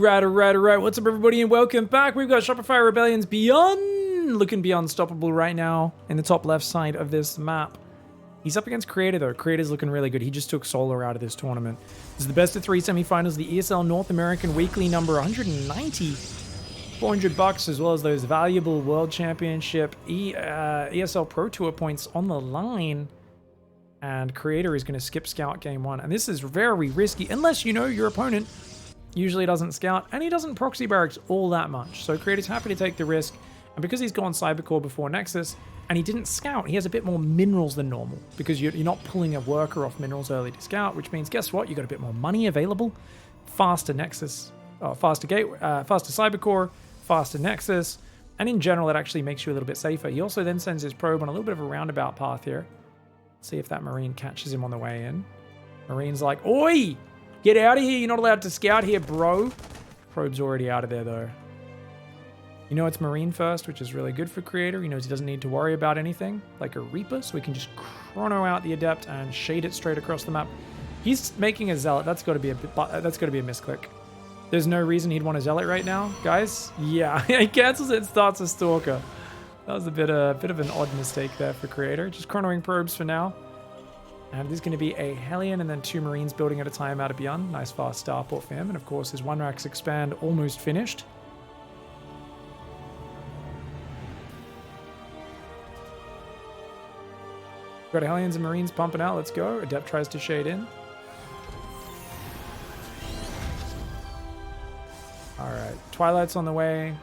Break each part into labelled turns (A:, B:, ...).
A: Alright. What's up, everybody, and welcome back. We've got Shopify Rebellion's BYUN looking beyond unstoppable right now in the top left side of this map. He's up against Creator, though. Creator's looking really good. He just took Solar out of this tournament. This is the best of 3 semifinals, the ESL North American weekly number 190. $400 as well as those valuable World Championship ESL Pro Tour points on the line. And Creator is going to skip Scout game 1. And this is very risky, unless you know your opponent usually doesn't scout, and he doesn't proxy barracks all that much. So Creator's happy to take the risk, and because he's gone Cybercore before Nexus, and he didn't scout, he has a bit more minerals than normal, because you're not pulling a worker off minerals early to scout, which means, guess what? You got a bit more money available, faster Nexus, faster Cybercore, faster Nexus, and in general, it actually makes you a little bit safer. He also then sends his probe on a little bit of a roundabout path here. Let's see if that Marine catches him on the way in. Marine's like, "Oi! Get out of here, you're not allowed to scout here, bro." Probe's already out of there, though. You know it's Marine first, which is really good for Creator. He knows he doesn't need to worry about anything, like a Reaper, so he can just chrono out the Adept and shade it straight across the map. He's making a Zealot. That's got to be a misclick. There's no reason he'd want a Zealot right now, guys. Yeah, he cancels it and starts a Stalker. That was a bit of an odd mistake there for Creator. Just chronoing probes for now. And there's going to be a Hellion and then 2 Marines building at a time out of BYUN. Nice fast starport for him. And of course his 1-racks expand almost finished. Got Hellions and Marines pumping out. Let's go. Adept tries to shade in. Alright. Twilight's on the way.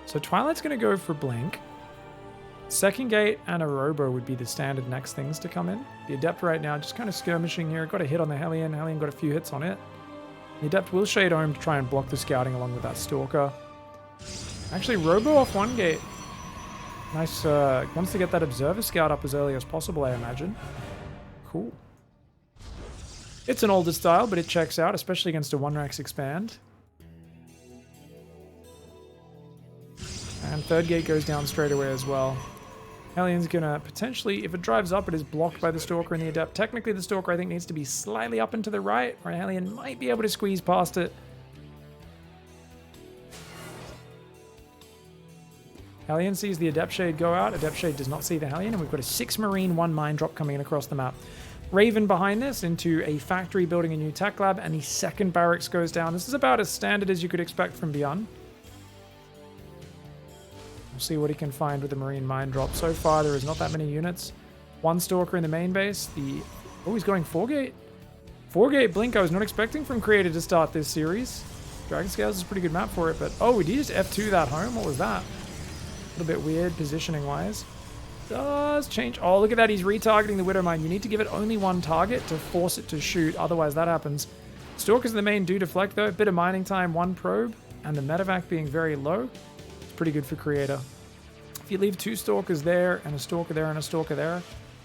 A: So Twilight's going to go for Blink. Second gate and a Robo would be the standard next things to come in. The Adept right now just kind of skirmishing here. Got a hit on the Hellion. Hellion got a few hits on it. The Adept will shade home to try and block the scouting along with that Stalker. Actually, Robo off 1 gate. Nice. Wants to get that Observer Scout up as early as possible, I imagine. Cool. It's an older style, but it checks out, especially against a 1-racks expand. And third gate goes down straight away as well. Hellion's gonna potentially, if it drives up, it is blocked by the Stalker and the Adept. Technically, the Stalker, I think, needs to be slightly up and to the right, or Hellion might be able to squeeze past it. Hellion sees the Adept Shade go out. Adept Shade does not see the Hellion, and we've got a 6 Marine, 1 Mine Drop coming in across the map. Raven behind this into a factory building a new tech lab, and the second barracks goes down. This is about as standard as you could expect from BYUN. We'll see what he can find with the Marine Mine Drop. So far, there is not that many units. 1 Stalker in the main base. Oh, he's going 4-gate. 4-gate Blink I was not expecting from Creator to start this series. Dragon Scales is a pretty good map for it, but oh, did he just F2 that home? What was that? A little bit weird positioning-wise. Does change. Oh, look at that. He's retargeting the Widow Mine. You need to give it only 1 target to force it to shoot. Otherwise, that happens. Stalkers in the main do deflect, though. A bit of mining time, 1 probe, and the medevac being very low. Pretty good for Creator. If you leave 2 Stalkers there and a Stalker there and a Stalker there,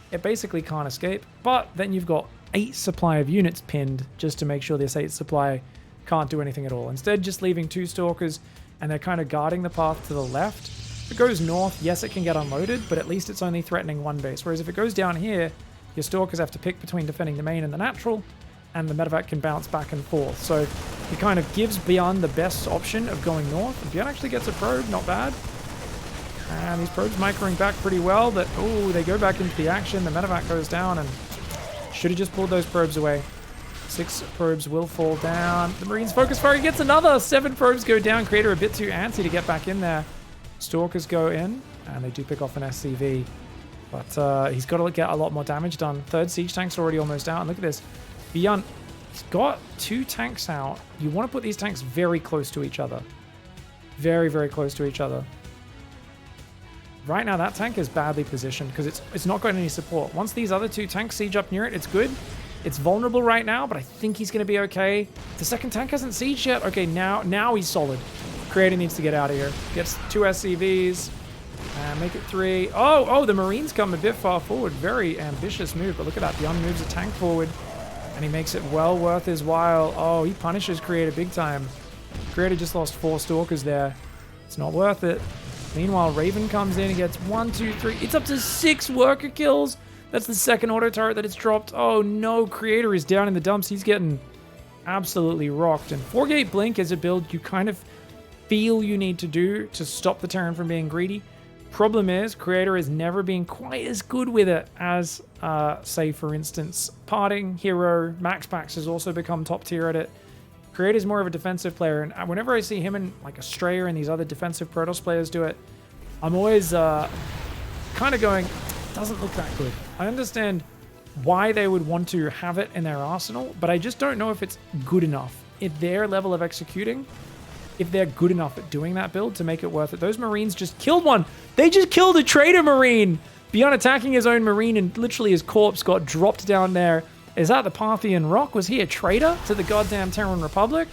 A: it basically can't escape. But then you've got 8 supply of units pinned just to make sure this 8 supply can't do anything at all. Instead, just leaving 2 Stalkers and they're kind of guarding the path to the left. If it goes north, yes, it can get unloaded, but at least it's only threatening 1 base. Whereas if it goes down here, your Stalkers have to pick between defending the main and the natural, and the medevac can bounce back and forth. So it kind of gives BYUN the best option of going north. And BYUN actually gets a probe, not bad. And these probes microing back pretty well. That they go back into the action. The medevac goes down and should have just pulled those probes away. 6 probes will fall down. The Marines focus fire. He gets another. 7 probes go down. Creator a bit too antsy to get back in there. Stalkers go in, and they do pick off an SCV. But he's got to get a lot more damage done. 3rd siege tank's already almost out. And look at this. BYUN, he's got 2 tanks out. You want to put these tanks very close to each other. Very, very close to each other. Right now, that tank is badly positioned because it's not got any support. Once these other 2 tanks siege up near it, it's good. It's vulnerable right now, but I think he's going to be okay. The second tank hasn't sieged yet. Okay, now he's solid. Creator needs to get out of here. Gets 2 SCVs. And make it 3. Oh, the Marines come a bit far forward. Very ambitious move, but look at that. BYUN moves a tank forward. And he makes it well worth his while. Oh, he punishes Creator big time. Creator just lost 4 Stalkers there. It's not worth it. Meanwhile, Raven comes in and gets 1, 2, 3. It's up to 6 worker kills. That's the second auto turret that it's dropped. Oh no, Creator is down in the dumps. He's getting absolutely rocked. And 4-gate blink is a build you kind of feel you need to do to stop the Terran from being greedy. Problem is, Creator has never been quite as good with it as, say, for instance, Parting, Hero, Max Pax has also become top tier at it. Creator's more of a defensive player, and whenever I see him and like Australia and these other defensive Protoss players do it, I'm always kind of going, doesn't look that good. I understand why they would want to have it in their arsenal, but I just don't know if it's good enough. At their level of executing, if they're good enough at doing that build to make it worth it. Those Marines just killed one. They just killed a traitor Marine. BYUN attacking his own Marine and literally his corpse got dropped down there. Is that the Parthian Rock? Was he a traitor to the goddamn Terran Republic?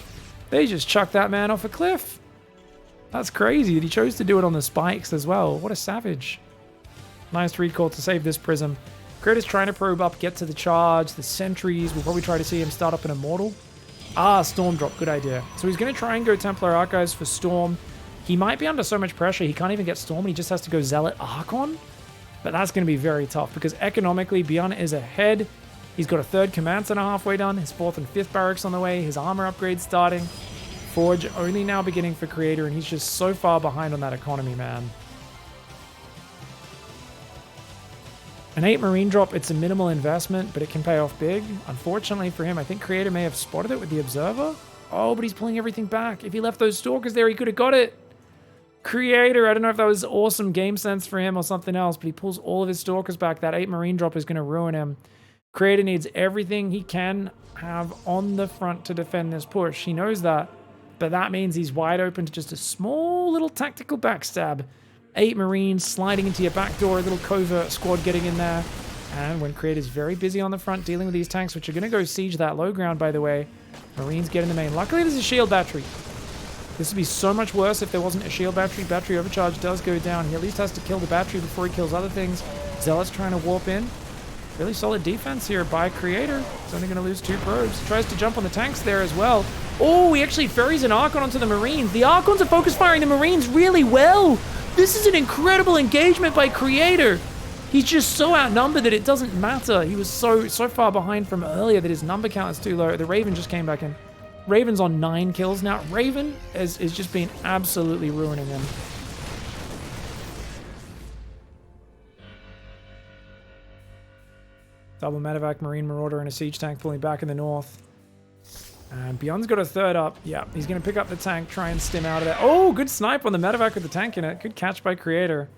A: They just chucked that man off a cliff. That's crazy that he chose to do it on the spikes as well. What a savage. Nice recall to save this Prism. Creator's trying to probe up, get to the charge. The sentries, we'll probably try to see him start up an Immortal. Ah, Storm drop, good idea. So he's going to try and go Templar Archives for Storm. He might be under so much pressure, he can't even get Storm, and he just has to go Zealot Archon. But that's going to be very tough, because economically, BYUN is ahead. He's got a 3rd command center halfway done, his 4th and 5th barracks on the way, his armor upgrade starting. Forge only now beginning for Creator, and he's just so far behind on that economy, man. An 8 Marine drop, it's a minimal investment, but it can pay off big. Unfortunately for him, I think Creator may have spotted it with the Observer. Oh, but he's pulling everything back. If he left those Stalkers there, he could have got it. Creator, I don't know if that was awesome game sense for him or something else, but he pulls all of his Stalkers back. That 8 Marine drop is going to ruin him. Creator needs everything he can have on the front to defend this push. He knows that, but that means he's wide open to just a small little tactical backstab. 8 Marines sliding into your back door, a little covert squad getting in there. And when Creator's very busy on the front dealing with these tanks, which are going to go siege that low ground, by the way, Marines get in the main. Luckily, there's a shield battery. This would be so much worse if there wasn't a shield battery. Battery overcharge does go down. He at least has to kill the battery before he kills other things. Zealot's trying to warp in. Really solid defense here by Creator. He's only going to lose 2 probes. Tries to jump on the tanks there as well. Oh, he actually ferries an Archon onto the Marines. The Archons are focus firing the Marines really well. This is an incredible engagement by Creator. He's just so outnumbered that it doesn't matter. He was so far behind from earlier that his number count is too low. The Raven just came back in. Raven's on 9 kills now. Raven is just been absolutely ruining him. Double Medevac, Marine Marauder, and a Siege Tank pulling back in the north. And BYUN's got a 3rd up. Yeah, he's going to pick up the tank, try and stim out of there. Oh, good snipe on the Medevac with the tank in it. Good catch by Creator.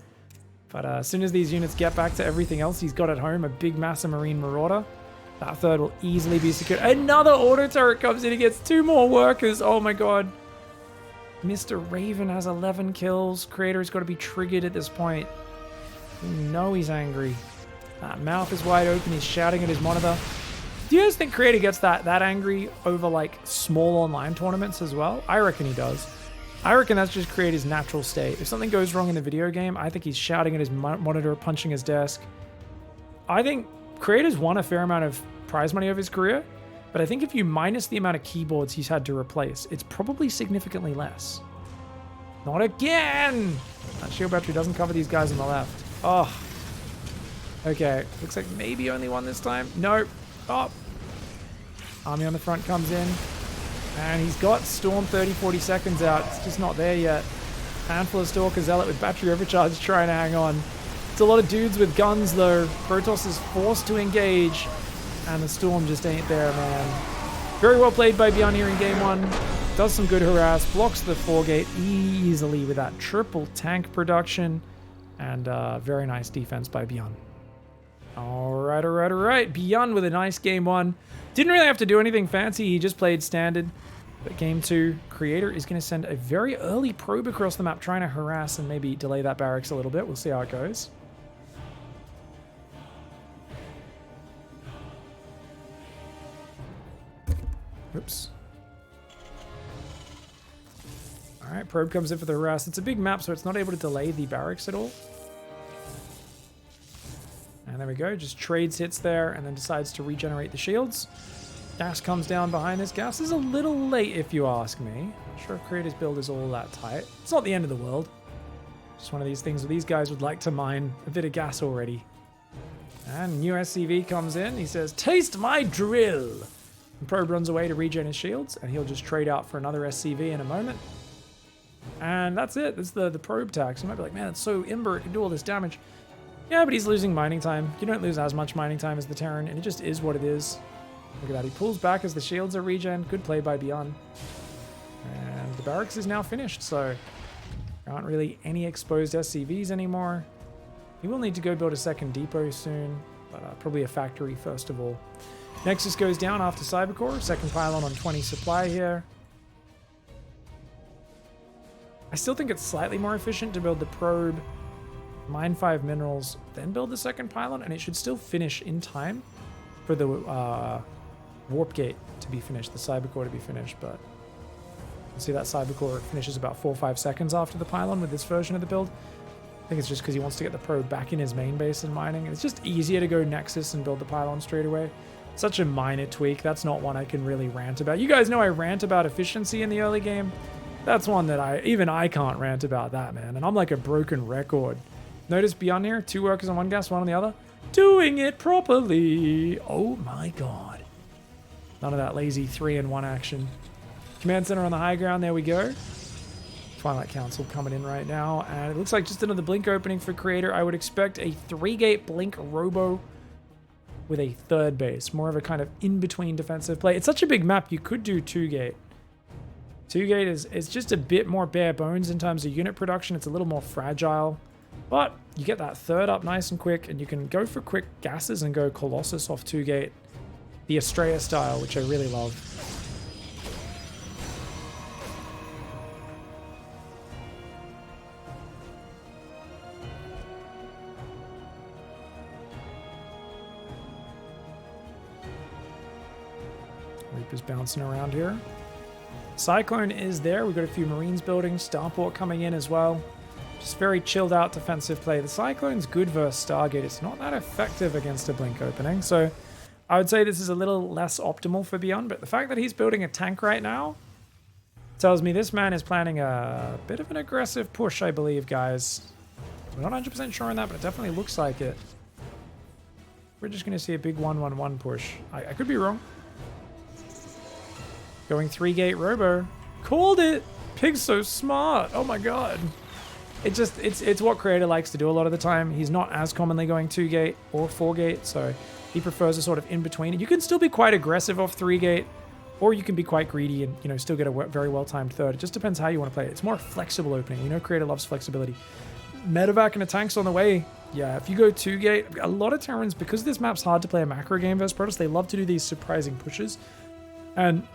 A: But as soon as these units get back to everything else he's got at home, a big massive Marine Marauder, that 3rd will easily be secured. Another auto turret comes in. He gets 2 more workers. Oh my god. Mr. Raven has 11 kills. Creator's got to be triggered at this point. You know he's angry. That mouth is wide open. He's shouting at his monitor. Do you guys think Creator gets that angry over like small online tournaments as well? I reckon he does. I reckon that's just Creator's natural state. If something goes wrong in the video game, I think he's shouting at his monitor, punching his desk. I think Creator's won a fair amount of prize money over his career, but I think if you minus the amount of keyboards he's had to replace, it's probably significantly less. Not again! That shield battery doesn't cover these guys on the left. Oh. Okay, looks like maybe only one this time. Nope. Oh. Army on the front comes in. And he's got Storm 30-40 seconds out. It's just not there yet. Handful of Stalker Zealot with battery overcharge trying to hang on. It's a lot of dudes with guns though. Protoss is forced to engage. And the Storm just ain't there, man. Very well played by BYUN here in game 1. Does some good harass. Blocks the 4-gate easily with that triple tank production. And very nice defense by BYUN. Alright. BYUN with a nice game 1. Didn't really have to do anything fancy. He just played standard. But game 2, Creator is going to send a very early probe across the map, trying to harass and maybe delay that barracks a little bit. We'll see how it goes. Oops. Alright, probe comes in for the harass. It's a big map, so it's not able to delay the barracks at all. And there we go, just trades hits there and then decides to regenerate the shields. Gas comes down behind this. Gas is a little late if you ask me. Not sure if Creator's build is all that tight. It's not the end of the world. Just one of these things where these guys would like to mine a bit of gas already. And new SCV comes in. He says, "Taste my drill." Probe runs away to regen his shields, and he'll just trade out for another SCV in a moment. And that's it. That's the probe tax. You might be like, man, it's so Ember, it can do all this damage. Yeah, but he's losing mining time. You don't lose as much mining time as the Terran, and it just is what it is. Look at that. He pulls back as the shields are regen. Good play by BYUN. And the barracks is now finished, so there aren't really any exposed SCVs anymore. He will need to go build a second depot soon, but probably a factory first of all. Nexus goes down after Cybercore. Second pylon on 20 supply here. I still think it's slightly more efficient to build the probe, mine 5 minerals, then build the second pylon, and it should still finish in time for the warp gate to be finished, the Cybercore to be finished, but you can see that Cybercore finishes about 4 or 5 seconds after the pylon with this version of the build. I think it's just because he wants to get the probe back in his main base and mining. It's just easier to go Nexus and build the pylon straight away. Such a minor tweak. That's not one I can really rant about. You guys know I rant about efficiency in the early game. That's one that even I can't rant about that, man. And I'm like a broken record. Notice BYUN here, 2 workers on one gas, 1 on the other. Doing it properly. Oh my god. None of that lazy 3-in-1 action. Command center on the high ground. There we go. Twilight Council coming in right now. And it looks like just another blink opening for Creator. I would expect a 3-gate blink robo with a 3rd base. More of a kind of in-between defensive play. It's such a big map, you could do 2-gate. 2-gate is just a bit more bare bones in terms of unit production. It's a little more fragile. But you get that 3rd up nice and quick, and you can go for quick gases and go Colossus off 2-gate. The Estrella style, which I really love. Reaper's bouncing around here. Cyclone is there. We've got a few Marines building. Starport coming in as well. Just very chilled out defensive play. The Cyclone's good versus Stargate. It's not that effective against a blink opening. So I would say this is a little less optimal for BYUN. But the fact that he's building a tank right now tells me this man is planning a bit of an aggressive push, I believe, guys. We're not 100% sure on that, but it definitely looks like it. We're just going to see a big 1-1-1 push. I could be wrong. Going 3-gate robo. Called it! Pig's so smart. Oh my god. It's what Creator likes to do a lot of the time. He's not as commonly going 2-gate or 4-gate, so he prefers a sort of in-between. You can still be quite aggressive off 3-gate, or you can be quite greedy and, you know, still get a very well-timed 3rd. It just depends how you want to play it. It's more flexible opening. We know Creator loves flexibility. Medevac and a tank's on the way. Yeah, if you go 2-gate, a lot of Terrans, because this map's hard to play a macro game versus Protoss, they love to do these surprising pushes. And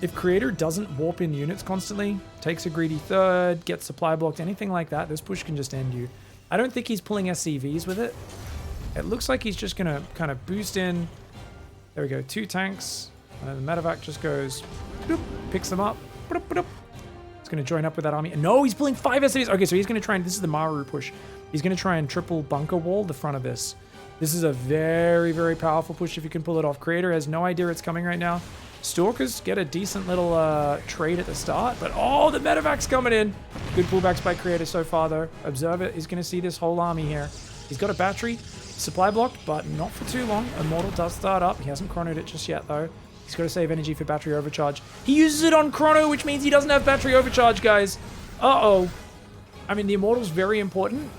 A: if Creator doesn't warp in units constantly, takes a greedy 3rd, gets supply blocked, anything like that, this push can just end you. I don't think he's pulling SCVs with it. It looks like he's just going to kind of boost in. There we go, 2 tanks. And then the Medevac just goes, boop, picks them up. Boop, boop, boop. It's going to join up with that army. No, he's pulling 5 SCVs. Okay, so he's going to try and, this is the Maru push. He's going to try and triple bunker wall the front of this. This is a very, very powerful push if you can pull it off. Creator has no idea it's coming right now. Stalkers get a decent little trade at the start, but oh, the Medevac's coming in. Good pullbacks by Creator so far, though. Observer is going to see this whole army here. He's got a battery, supply blocked, but not for too long. Immortal does start up. He hasn't chronoed it just yet, though. He's got to save energy for battery overcharge. He uses it on chrono, which means he doesn't have battery overcharge, guys. Uh-oh. I mean, the Immortal's very important.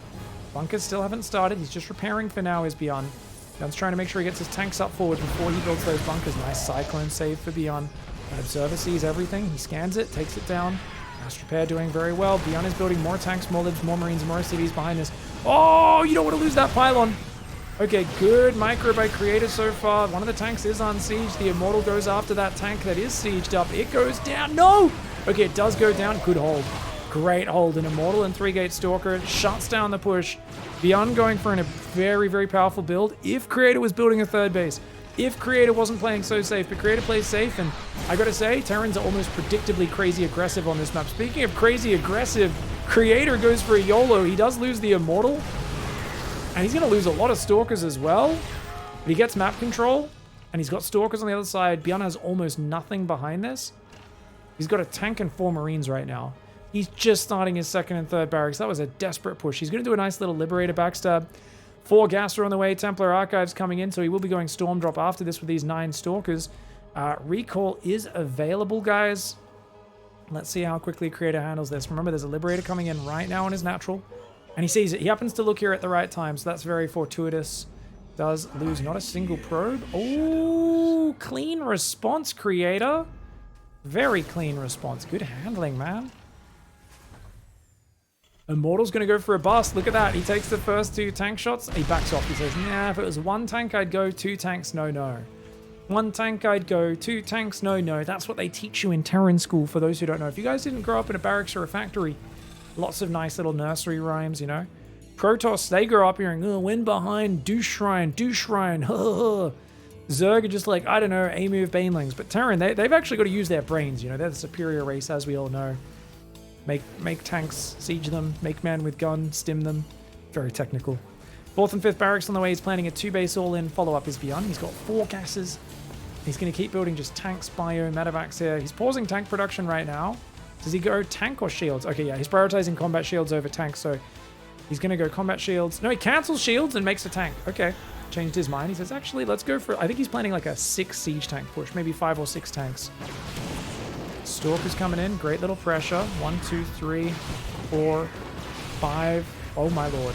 A: Bunkers still haven't started. He's just repairing for now, is BYUN. BYUN's trying to make sure he gets his tanks up forward before he builds those bunkers. Nice Cyclone save for BYUN. An Observer sees everything. He scans it, takes it down. Mass Repair doing very well. BYUN is building more tanks, more libs, more Marines, more SCVs behind this. Oh, you don't want to lose that pylon. Okay, good micro by Creator so far. One of the tanks is on siege. The Immortal goes after that tank that is sieged up. It goes down. No! Okay, it does go down. Good hold. Great hold. An Immortal and 3-gate Stalker shuts down the push. BYUN going for a very, very powerful build. If Creator was building a 3rd base, if Creator wasn't playing so safe, but Creator plays safe, and I gotta say, Terrans are almost predictably crazy aggressive on this map. Speaking of crazy aggressive, Creator goes for a YOLO. He does lose the Immortal, and he's gonna lose a lot of Stalkers as well, but he gets map control, and he's got Stalkers on the other side. BYUN has almost nothing behind this. He's got a tank and 4 Marines right now. He's just starting his 2nd and 3rd barracks. That was a desperate push. He's going to do a nice little Liberator backstab. 4 gas are on the way. Templar Archives coming in, so he will be going Storm Drop after this with these 9 Stalkers. Recall is available, guys. Let's see how quickly Creator handles this. Remember, there's a Liberator coming in right now on his natural. And he sees it. He happens to look here at the right time, so that's very fortuitous. Does lose not a single probe. Oh, clean response, Creator. Very clean response. Good handling, man. Immortal's going to go for a bust. Look at that. He takes the first 2 tank shots. He backs off. He says, nah, if it was 1 tank, I'd go. 2 tanks, no, no. 1 tank, I'd go. 2 tanks, no, no. That's what they teach you in Terran school, for those who don't know. If you guys didn't grow up in a barracks or a factory, lots of nice little nursery rhymes, you know. Protoss, they grow up hearing, oh, win behind, douche shrine, Zerg are just like, I don't know, A-move banelings. But Terran, they've actually got to use their brains, you know. They're the superior race, as we all know. Make tanks, siege them, make men with gun, stim them. Very technical. 4th and 5th barracks on the way. He's planning a 2-base all-in. Follow-up is BYUN. He's got 4 gases. He's going to keep building just tanks, bio, medevacs here. He's pausing tank production right now. Does he go tank or shields? Okay, yeah, he's prioritizing combat shields over tanks, so he's going to go combat shields. No, he cancels shields and makes a tank. Okay, changed his mind. He says, actually, let's go for... I think he's planning like a 6 siege tank push, maybe 5 or 6 tanks. Stalker's coming in. Great little pressure. 1, 2, 3, 4, 5. Oh, my lord.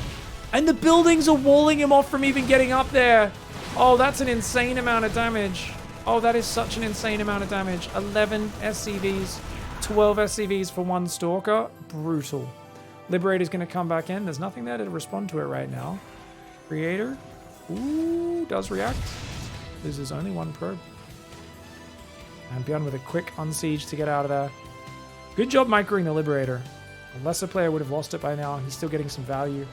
A: And the buildings are walling him off from even getting up there. Oh, that's an insane amount of damage. Oh, that is such an insane amount of damage. 11 SCVs, 12 SCVs for 1 Stalker. Brutal. Liberator's going to come back in. There's nothing there to respond to it right now. Creator. Ooh, does react. Loses only 1 probe. And BYUN with a quick unsiege to get out of there. Good job microing the Liberator. A lesser player would have lost it by now. He's still getting some value.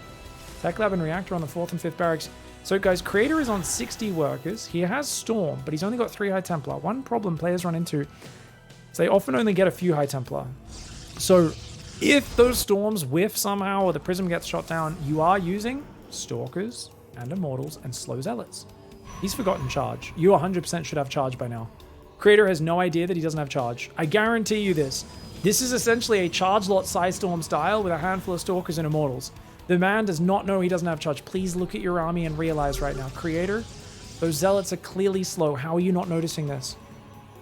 A: Tech Lab and Reactor on the 4th and 5th barracks. So guys, Creator is on 60 workers. He has Storm, but he's only got 3 High Templar. One problem players run into is they often only get a few High Templar. So if those Storms whiff somehow or the Prism gets shot down, you are using Stalkers and Immortals and Slow Zealots. He's forgotten charge. You 100% should have charge by now. Creator has no idea that he doesn't have charge. I guarantee you this. This is essentially a charge lot Psy Storm style with a handful of Stalkers and Immortals. The man does not know he doesn't have charge. Please look at your army and realize right now. Creator, those Zealots are clearly slow. How are you not noticing this?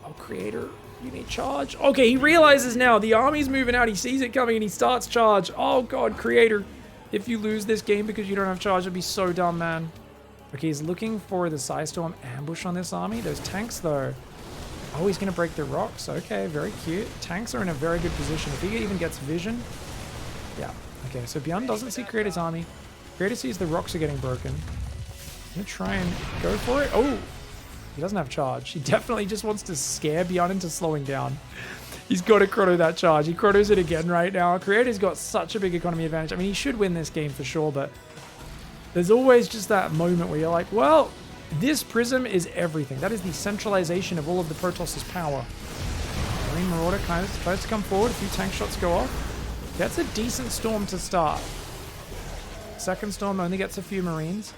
A: Oh, Creator, you need charge. Okay, he realizes now. The army's moving out. He sees it coming and he starts charge. Oh, God, Creator. If you lose this game because you don't have charge, it'd be so dumb, man. Okay, he's looking for the Psy Storm ambush on this army. Those tanks, though. Oh, he's going to break the rocks. Okay, very cute. Tanks are in a very good position. If he even gets vision. Yeah. Okay, so BYUN doesn't see Creator's army. Creator sees the rocks are getting broken. I'm going to try and go for it. Oh, he doesn't have charge. He definitely just wants to scare BYUN into slowing down. He's got to chrono that charge. He chronos it again right now. Creator's got such a big economy advantage. I mean, he should win this game for sure, but there's always just that moment where you're like, well, this Prism is everything. That is the centralization of all of the Protoss' power. Marine Marauder kind of tries to come forward. A few tank shots go off. Gets a decent Storm to start. Second Storm only gets a few Marines.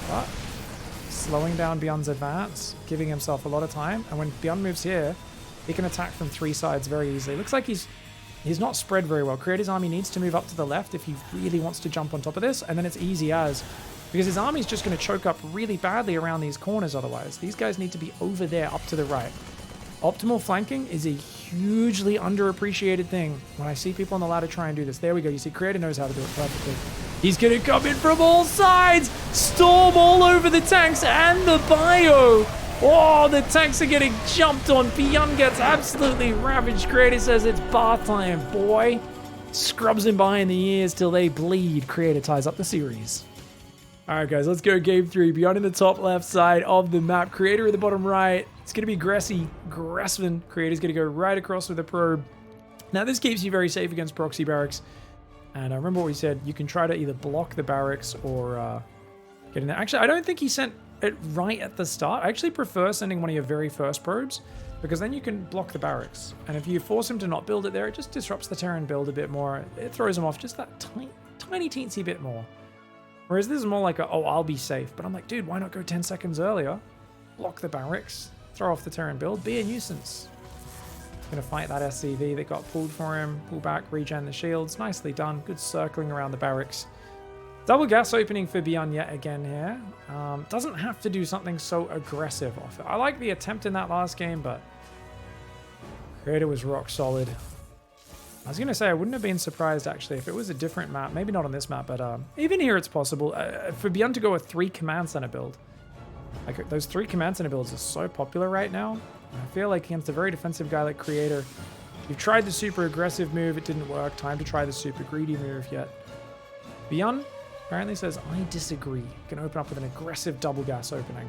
A: But slowing down BYUN's advance, giving himself a lot of time. And when BYUN moves here, he can attack from 3 sides very easily. Looks like he's not spread very well. Creator's army needs to move up to the left if he really wants to jump on top of this. And then it's easy as... because his army's just going to choke up really badly around these corners otherwise. These guys need to be over there, up to the right. Optimal flanking is a hugely underappreciated thing. When I see people on the ladder try and do this. There we go. You see, Creator knows how to do it perfectly. He's going to come in from all sides. Storm all over the tanks and the bio. Oh, the tanks are getting jumped on. BYUN gets absolutely ravaged. Creator says it's bath time, boy. Scrubs him behind the ears till they bleed. Creator ties up the series. Alright guys, let's go game 3. BYUN in the top left side of the map. Creator in the bottom right. It's going to be Gressman. Creator's going to go right across with a probe. Now this keeps you very safe against proxy barracks. And I remember what we said. You can try to either block the barracks or get in there. Actually, I don't think he sent it right at the start. I actually prefer sending one of your very first probes, because then you can block the barracks. And if you force him to not build it there, it just disrupts the Terran build a bit more. It throws him off just that tiny teensy bit more. Whereas this is more like a, oh, I'll be safe. But I'm like, dude, why not go 10 seconds earlier? Block the barracks, throw off the Terran build, be a nuisance. He's going to fight that SCV that got pulled for him. Pull back, regen the shields. Nicely done. Good circling around the barracks. Double gas opening for BYUN yet again here. Doesn't have to do something so aggressive off it. I like the attempt in that last game, but Creator was rock solid. I was going to say I wouldn't have been surprised actually if it was a different map. Maybe not on this map, but even here it's possible. For BYUN to go a 3 command center build. Like those 3 command center builds are so popular right now. I feel like against a very defensive guy like Creator, you've tried the super aggressive move, it didn't work. Time to try the super greedy move yet. BYUN apparently says, I disagree. You can open up with an aggressive double gas opening.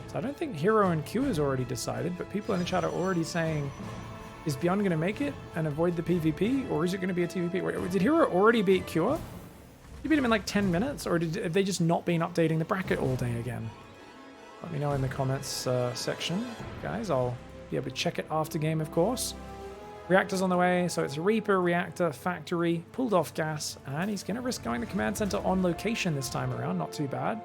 A: So I don't think Hero and Q is already decided, but people in the chat are already saying, is BYUN going to make it and avoid the PvP, or is it going to be a TvP? Wait, did Hero already beat Cure? You beat him in like 10 minutes, or have they just not been updating the bracket all day again? Let me know in the comments section, guys. I'll be able to check it after game, of course. Reactor's on the way, so it's Reaper, Reactor, Factory, pulled off gas, and he's going to risk going the command center on location this time around. Not too bad.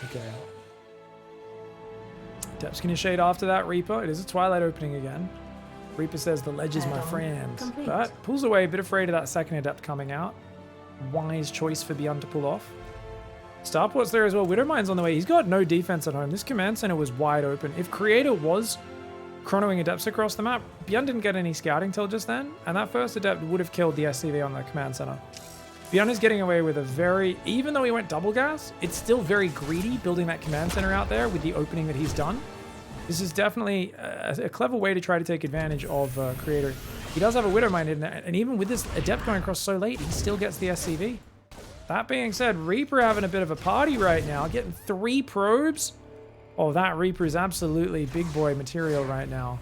A: Okay. Depth's gonna shade after that Reaper. It is a Twilight opening again. Reaper says the ledge is my friend.
B: Complete.
A: But pulls away, a bit afraid of that second Adept coming out. Wise choice for BYUN to pull off. Starport's there as well. Widowmine's on the way. He's got no defense at home. This command center was wide open. If Creator was chronoing Adepts across the map, BYUN didn't get any scouting till just then, and that first Adept would have killed the SCV on the command center. BYUN is getting away with a very, even though he went double gas, it's still very greedy building that command center out there with the opening that he's done. This is definitely a clever way to try to take advantage of Creator. He does have a Widowmine in there, and even with this Adept going across so late, he still gets the SCV. That being said, Reaper having a bit of a party right now, getting 3 probes. Oh, that Reaper is absolutely big boy material right now.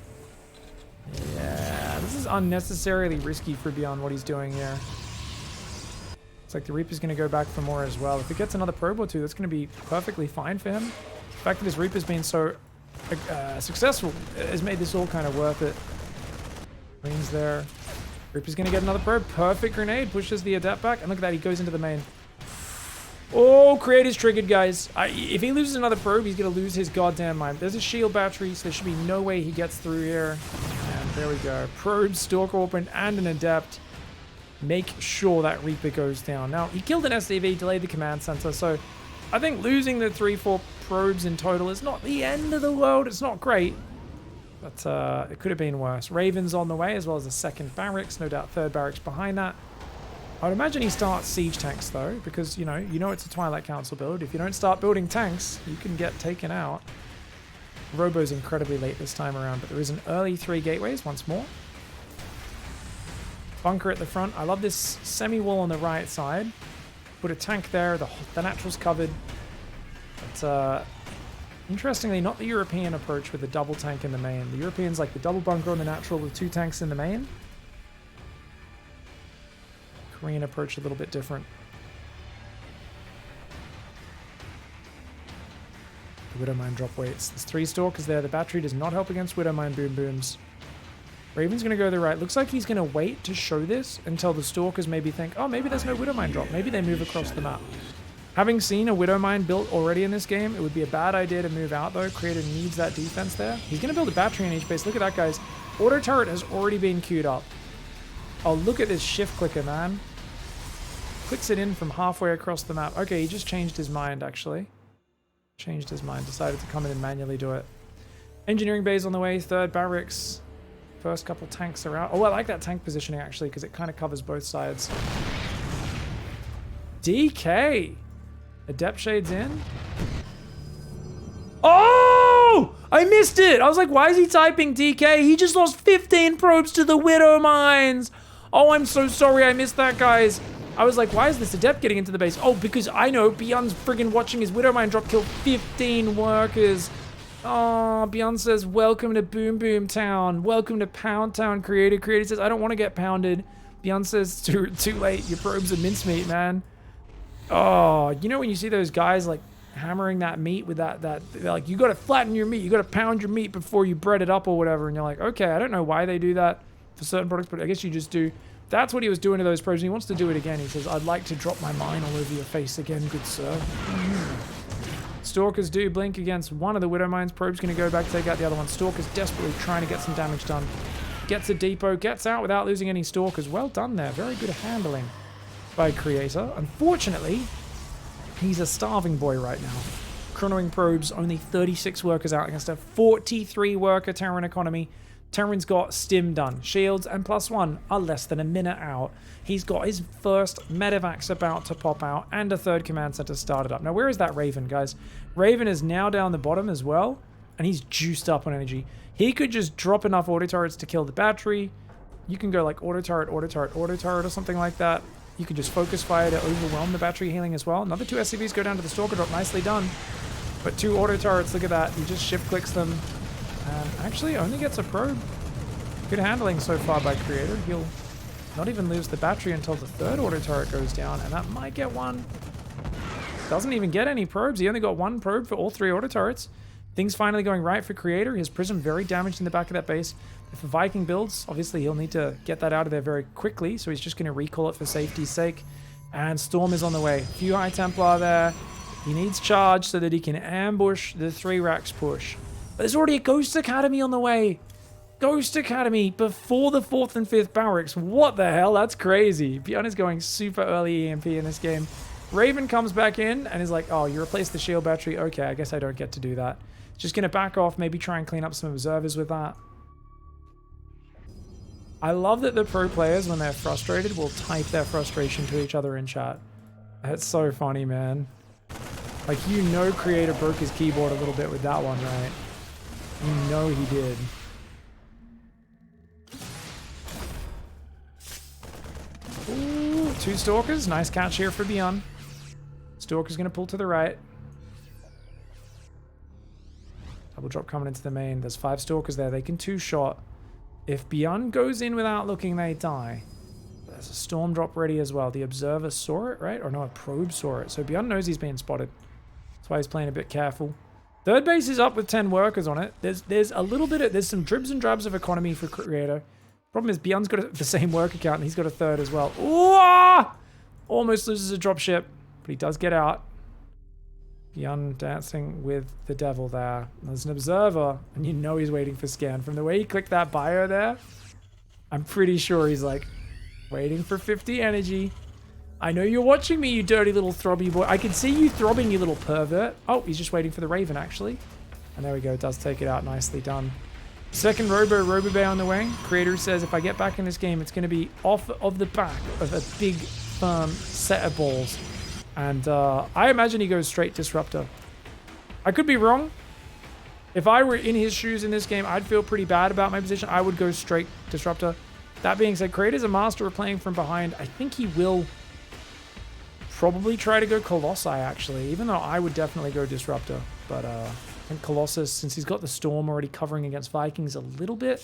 A: Yeah, this is unnecessarily risky for BYUN what he's doing here. It's like the Reaper's going to go back for more as well. If it gets another probe or 2, that's going to be perfectly fine for him. The fact that his Reaper's been so successful has made this all kind of worth it. Green's there. Reaper's going to get another probe. Perfect grenade. Pushes the Adept back. And look at that. He goes into the main. Oh, Creator's triggered, guys. If he loses another probe, he's going to lose his goddamn mind. There's a shield battery, so there should be no way he gets through here. And there we go. Probe, Stalker Open, and an Adept. Make sure that Reaper goes down. Now, he killed an SCV, delayed the command center, so I think losing the 3-4 probes in total is not the end of the world. It's not great, but it could have been worse. Raven's on the way, as well as a second barracks. No doubt third barracks behind that. I would imagine he starts siege tanks, though, because, you know it's a Twilight Council build. If you don't start building tanks, you can get taken out. Robo's incredibly late this time around, but there is an early 3 gateways once more. Bunker at the front. I love this semi-wall on the right side. Put a tank there. The natural's covered. But interestingly, not the European approach with the double tank in the main. The Europeans like the double bunker on the natural with 2 tanks in the main. Korean approach a little bit different. The Widowmine drop weights. There's 3 stalkers there. The battery does not help against Widowmine boom booms. Raven's going to go to the right. Looks like he's going to wait to show this until the Stalkers maybe think, oh, maybe there's no Widowmine drop. Maybe they move across the map. Having seen a Widowmine built already in this game, it would be a bad idea to move out, though. Creator needs that defense there. He's going to build a battery in each base. Look at that, guys. Auto turret has already been queued up. Oh, look at this shift clicker, man. Clicks it in from halfway across the map. Okay, he just changed his mind, actually. Changed his mind. Decided to come in and manually do it. Engineering base on the way. Third barracks. First couple tanks are out. Oh, I like that tank positioning, actually, because it kind of covers both sides. DK! Adept shades in. Oh! I missed it! I was like, why is he typing DK? He just lost 15 probes to the Widow Mines! Oh, I'm so sorry I missed that, guys. I was like, why is this Adept getting into the base? Oh, because I know BYUN's friggin' watching his Widow Mine drop kill 15 workers. Oh, BYUN says, welcome to Boom Boom Town. Welcome to Pound Town, Creator. Creator says, I don't want to get pounded. BYUN says, too late. Your probes are mincemeat, man. Oh, you know when you see those guys, like, hammering that meat with that they're like, you got to flatten your meat. You got to pound your meat before you bread it up or whatever. And you're like, okay, I don't know why they do that. for certain products, but I guess you just do. That's what he was doing to those probes, and he wants to do it again. He says, I'd like to drop my mine all over your face again, good sir. Stalkers do blink against one of the Widow Mines. Probe's going to go back, take out the other one. Stalker's desperately trying to get some damage done. Gets a depot, gets out without losing any Stalkers. Well done there. Very good handling by Creator. Unfortunately, he's a starving boy right now. Chronoing probes, only 36 workers out against a 43 worker Terran economy. Terran's got stim done. Shields and +1 are less than a minute out. He's got his first medevacs about to pop out and a third command center started up. Now, where is that Raven, guys? Raven is now down the bottom as well, and he's juiced up on energy. He could just drop enough auto turrets to kill the battery. You can go like auto turret, auto turret, auto turret or something like that. You can just focus fire to overwhelm the battery healing as well. Another 2 SCVs go down to the Stalker drop. Nicely done. But 2 auto turrets, look at that. He just shift clicks them. And actually only gets a probe. Good handling so far by Creator. He'll not even lose the battery until the 3rd auto turret goes down, and that might get one. Doesn't even get any probes. He only got 1 probe for all 3 auto turrets. Things finally going right for Creator. His Prism very damaged in the back of that base. If a Viking builds, obviously he'll need to get that out of there very quickly, so he's just going to recall it for safety's sake. And Storm is on the way. A few High Templar there. He needs charge so that he can ambush the 3 racks push. But there's already a Ghost Academy on the way. Ghost Academy before the 4th and 5th barracks. What the hell? That's crazy. BYUN is going super early EMP in this game. Raven comes back in and is like, oh, you replaced the shield battery? Okay, I guess I don't get to do that. Just going to back off, maybe try and clean up some observers with that. I love that the pro players, when they're frustrated, will type their frustration to each other in chat. That's so funny, man. Like, you know Creator broke his keyboard a little bit with that one, right? You know he did. Ooh, 2 Stalkers. Nice catch here for BYUN. Stalker's going to pull to the right. Double drop coming into the main. There's 5 Stalkers there. They can 2-shot. If BYUN goes in without looking, they die. There's a Storm drop ready as well. The Observer saw it, right? Or no, a Probe saw it. So BYUN knows he's being spotted. That's why he's playing a bit careful. 3rd base is up with 10 workers on it. There's a little bit of... There's some dribs and drabs of economy for Creator. Problem is, BYUN's got the same work account, and he's got a 3rd as well. Ooh! Almost loses a dropship, but he does get out. BYUN dancing with the devil there. There's an observer, and you know he's waiting for scan. From the way he clicked that bio there, I'm pretty sure he's like, waiting for 50 energy. I know you're watching me, you dirty little throbby boy. I can see you throbbing, you little pervert. Oh, he's just waiting for the Raven, actually. And there we go, does take it out. Nicely done. Second Robo Bay on the way. Creator says, if I get back in this game, it's going to be off of the back of a big, firm set of balls. And I imagine he goes straight Disruptor. I could be wrong. If I were in his shoes in this game, I'd feel pretty bad about my position. I would go straight Disruptor. That being said, Creator's a master of playing from behind. I think he will probably try to go Colossi, actually. Even though I would definitely go Disruptor. But and Colossus, since he's got the Storm already covering against Vikings a little bit,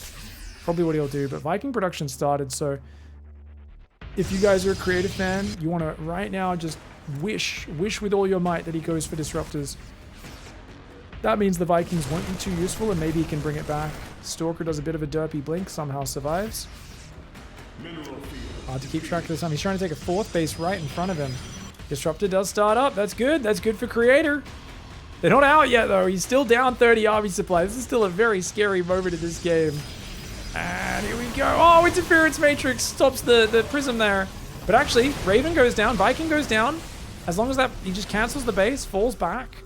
A: probably what he'll do. But Viking production started, so if you guys are a Creative fan, you want to right now just wish with all your might that he goes for Disruptors. That means the Vikings won't be too useful, and maybe he can bring it back. Stalker does a bit of a derpy blink, somehow survives. Hard to keep track of this time. He's trying to take a 4th base right in front of him. Disruptor does start up. That's good. That's good for Creator. They're not out yet, though. He's still down 30 army supply. This is still a very scary moment in this game. And here we go. Oh, Interference Matrix stops the Prism there. But actually, Raven goes down. Viking goes down. As long as that he just cancels the base, falls back.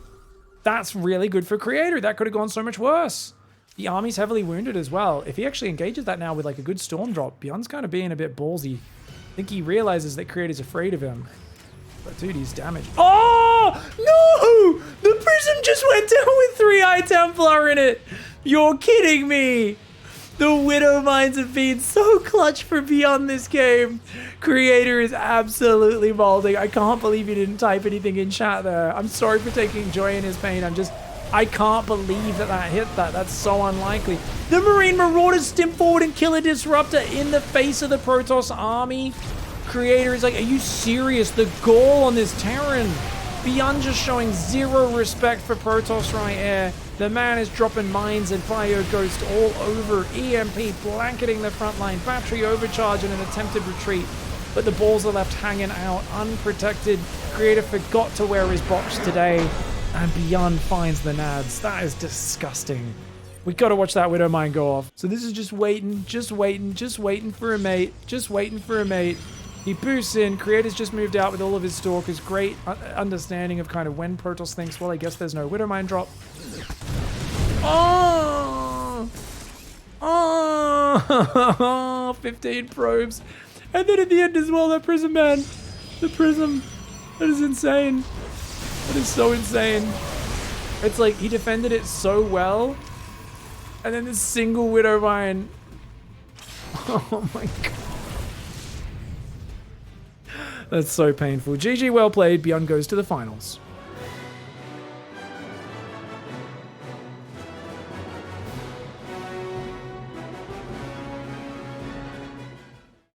A: That's really good for Creator. That could have gone so much worse. The army's heavily wounded as well. If he actually engages that now with like a good Storm drop, BYUN's kind of being a bit ballsy. I think he realizes that Creator's afraid of him. But dude, he's damaged. Oh, no! The Prism just went down with 3 High Templar in it. You're kidding me. The Widow Mines have been so clutch for BYUN this game. Creator is absolutely molding. I can't believe he didn't type anything in chat there. I'm sorry for taking joy in his pain. I can't believe that hit that. That's so unlikely. The Marine Marauders stim forward and kill a Disruptor in the face of the Protoss army. Creator is like, are you serious? The goal on this Terran. BYUN just showing zero respect for Protoss right here. The man is dropping mines and Fire Ghost all over. EMP blanketing the front line. Battery overcharge and an attempted retreat. But the balls are left hanging out, unprotected. Creator forgot to wear his box today. And BYUN finds the nads. That is disgusting. We gotta watch that Widow Mine go off. So this is just waiting for a mate. Just waiting for a mate. He boosts in. Creator's just moved out with all of his stalkers. Great understanding of kind of when Protoss thinks, well, I guess there's no Widow Mine drop. Oh! Oh! 15 probes. And then at the end as well, that Prism Man. The Prism. That is insane. That is so insane. It's like he defended it so well. And then this single Widow Mine. Oh my god. That's so painful. GG, well played. BYUN goes to the finals.